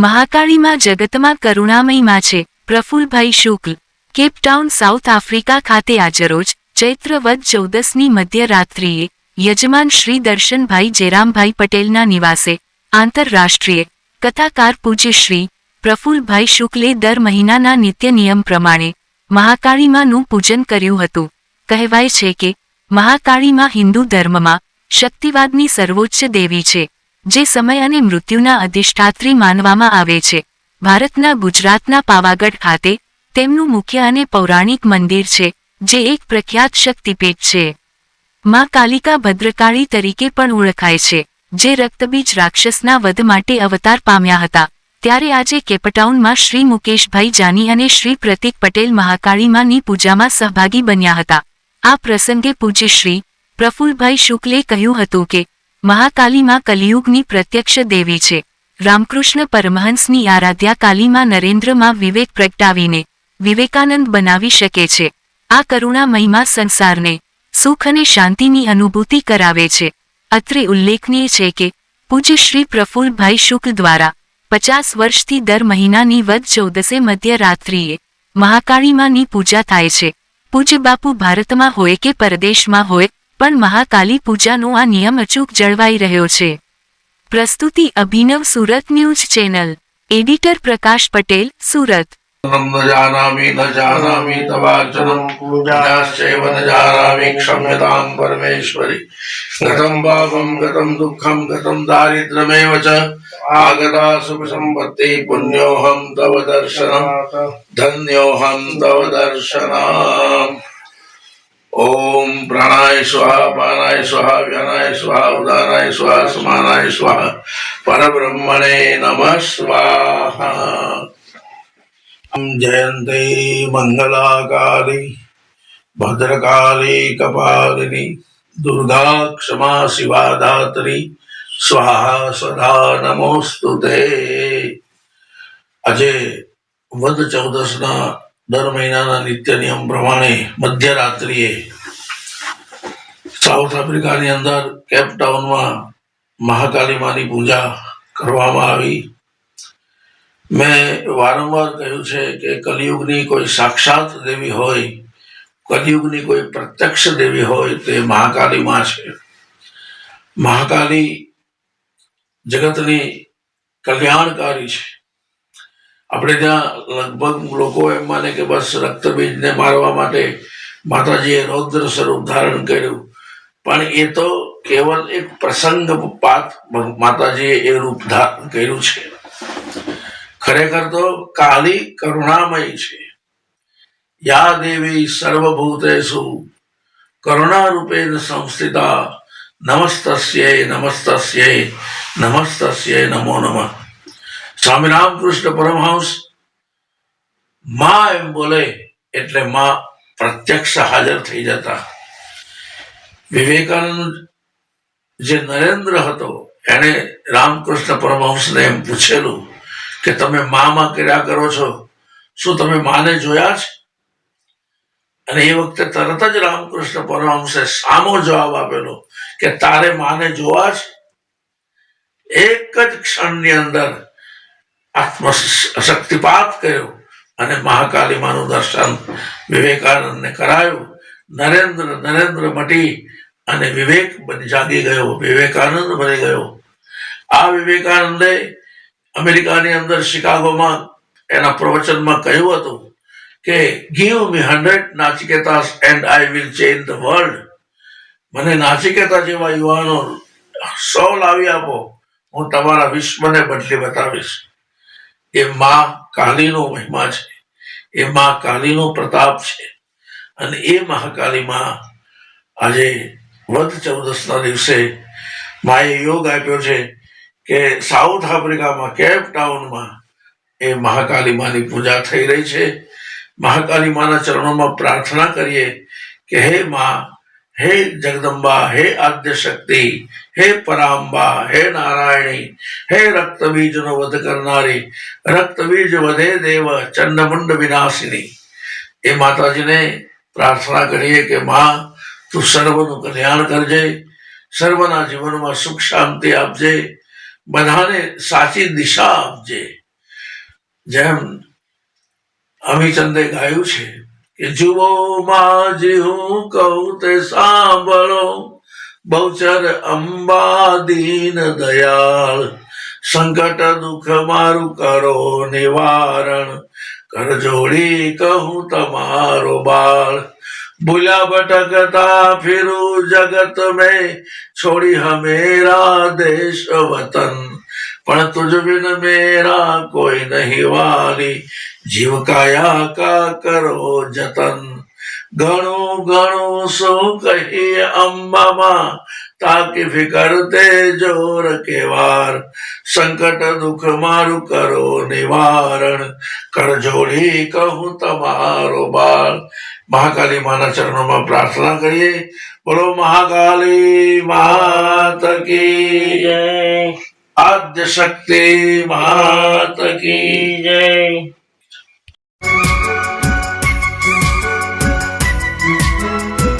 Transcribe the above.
મહાકાળીમાં જગતમાં કરુણામયમાં છે. પ્રફુલભાઈ શુક્લ, Cape Town, south Africa ખાતે આજરોજ ચૈત્ર વદ 14ની મધ્યરાત્રિએ યજમાન શ્રી દર્શનભાઈ જેરામભાઈ પટેલના નિવાસે આંતરરાષ્ટ્રીય કથાકાર પૂજ્ય શ્રી પ્રફુલભાઈ શુક્લે દર મહિનાના નિત્ય નિયમ પ્રમાણે મહાકાળીમાનું પૂજન કર્યું હતું. કહેવાય છે કે મહાકાળીમાં હિન્દુ ધર્મમાં શક્તિવાદની સર્વોચ્ચ દેવી છે, જે સમય અને મૃત્યુના અધિષ્ઠાત્રી માનવામાં આવે છે. ભારતના ગુજરાતના પાવાગઢ ખાતે તેમનું મુખ્ય અને પૌરાણિક મંદિર છે, જે એક પ્રખ્યાત શક્તિપીઠ છે. માં કાલિકા ભદ્રકાળી તરીકે પણ ઓળખાય છે, જે રક્તબીજ રાક્ષસના વધ માટે અવતાર પામ્યા હતા. ત્યારે આજે કેપટાઉનમાં શ્રી મુકેશભાઈ જાની અને શ્રી પ્રતીક પટેલ મહાકાળીમાની પૂજામાં સહભાગી બન્યા હતા. આ પ્રસંગે પૂજ્ય શ્રી પ્રફુલભાઈ શુક્લે કહ્યું હતું કે મહાકાલીમાં કલિયુગની પ્રત્યક્ષ દેવી છે. રામકૃષ્ણ પરમહંસની આરાધ્યા કાલીમાં નરેન્દ્રમાં વિવેક પ્રગટાવીને વિવેકાનંદ બનાવી શકે છે. આ કરુણામયમાં સંસારને સુખ અને શાંતિની અનુભૂતિ કરાવે છે. અત્રે ઉલ્લેખનીય છે કે પૂજ્ય શ્રી પ્રફુલભાઈ શુક્લ દ્વારા 50 વર્ષથી દર મહિનાની વદ 14 મધ્યરાત્રિએ મહાકાળીમાની પૂજા થાય છે. પૂજ્ય બાપુ ભારતમાં હોય કે પરદેશમાં હોય, પણ મહાકાલી પૂજાનો આ નિયમ અચૂક જળવાઈ રહ્યો છે. પ્રસ્તુતિ અભિનવ, સુરત ન્યૂઝ ચેનલ. એડિટર પ્રકાશ પટેલ, સુરત. न जानामि तवार्चनं पूजाश्चैव न जानामि क्षम्यतां परमेश्वरि. गतं पापं गतं दुःखं गतं दारिद्र्यमेव च आगता सुखसम्पत्तिः पुण्योऽहं तव दर्शनं धन्योऽहं तव दर्शनम्. ओम प्राणाय स्वाहा, पानाय स्वाहा, व्यानाय स्वाहा, उदानाय स्वाहा, समानाय स्वाहा, परब्रह्मणे नमः स्वाहा. जयन्ते मंगलाकाली भद्रकाली कपालिनी दुर्गा क्षमा शिवा धात्री स्वाहा सदा नमोस्तुते. આજે વદ 14ના દર મહિનાના નિત્ય નિયમ પ્રમાણે મધ્યરાત્રિએ સાઉથ આફ્રિકાની અંદર કેપટાઉનમાં મહાકાલીમાની પૂજા કરવામાં આવી. મેં વારંવાર કહ્યું છે કે કલિયુગની કોઈ સાક્ષાત દેવી હોય, કલિયુગની કોઈ પ્રત્યક્ષ દેવી હોય તે મહાકાલીમાં છે. મહાકાલી જગતની કલ્યાણકારી છે. આપણે ત્યાં લગભગ લોકો એમ માને કે બસ રક્તબીજને મારવા માટે માતાજીએ રૌદ્ર સ્વરૂપ ધારણ કર્યું, પણ એ તો કેવલ એક પ્રસંગપાત માતાજીએ એ રૂપ ધારણ કર્યું છે. ખરેખર તો કાલી કરુણામય છે. યા દેવી સર્વભૂતેષુ કરુણા રૂપેણ સંસ્થિતા નમસ્તસ્યૈ નમસ્તસ્યૈ નમસ્તસ્યૈ નમો નમઃ. સ્વામી રામકૃષ્ણ પરમહંસ માં એમ બોલે એટલે માં પ્રત્યક્ષ હાજર થઈ જતા. વિવેકાનંદ જે નરેન્દ્ર હતો એને રામકૃષ્ણ પરમહંસને એમ પૂછેલું કે તમે માં કર્યા કરો છો, શું તમે માને જોયા છે? અને એ વખતે તરત જ રામકૃષ્ણ પરમહંસે સામો જવાબ આપેલો કે તારે માને જોવા છે. એક જ ક્ષણની અંદર આત્મશક્તિપાત કર્યો અને મહાકાલીમાનું દર્શન વિવેકાનંદને કરાયું. નરેન્દ્ર મટી અને વિવેક જાગી ગયો, વિવેકાનંદ બની ગયો. આ વિવેકાનંદે અમેરિકાની અંદર શિકાગોમાં એના પ્રવચનમાં કહ્યું હતું કે give me 100 નાચિકેતાસ and I will change the world. મને નાચિકેતા જેવા યુવાનો 100 લાવી આપો, હું તમારા વિશ્વને બદલી બતાવીશ. એ માં કાલીનો મહિમા છે, એ માં કાલીનો પ્રતાપ છે. અને એ મહાકાલીમાં આજે વદ 14ના દિવસે માએ યોગ આપ્યો છે કે સાઉથ આફ્રિકામાં કેપટાઉનમાં એ મહાકાલીમાની પૂજા થઈ રહી છે. મહાકાલીમાના ચરણોમાં પ્રાર્થના કરીએ કે હે માં, હે જગદંબા, હે આદ્ય શક્તિ, હે પરાંબા, હે નારાયણી, હે રક્તબીજનો વધ કરનારી, રક્તબીજ વધે દેવ ચંડમુંડ વિનાશિની. એ માતાજીને પ્રાર્થના કરીએ કે માં, તું સર્વનું કલ્યાણ કરજે, સર્વના જીવનમાં સુખ શાંતિ આપજે, બધાને સાચી દિશા આપજે. જેમ અમીચંદે ગાયું છે કે જુઓ માજી હું કહું તે સાંભળો, બહુચર અંબા દીન દયાળ, સંકટ દુઃખ મારું કરો નિવારણ, કર જોડી કહું તમારો બાળ, ભૂલ્યા ભટકતા ફિરું જગત મેં, છોડી હમેરા દેશ વતન, પણ તુજ બિન મેરા કોઈ નહીં વાલી, જીવ કાયા કા કરો જતન, ઘણું ઘણું શું કહીએ અંબામાં, તાકી ફિકર તે જોર કે વાર, સંકટ દુઃખ મારું કરો નિવારણ, કર જોડી કહું તમારો બાળ. મહાકાલી માના ચરણોમાં પ્રાર્થના કરીએ. બોલો મહાકાલી માત કી જય, આદ્ય શક્તિ માત કી જય.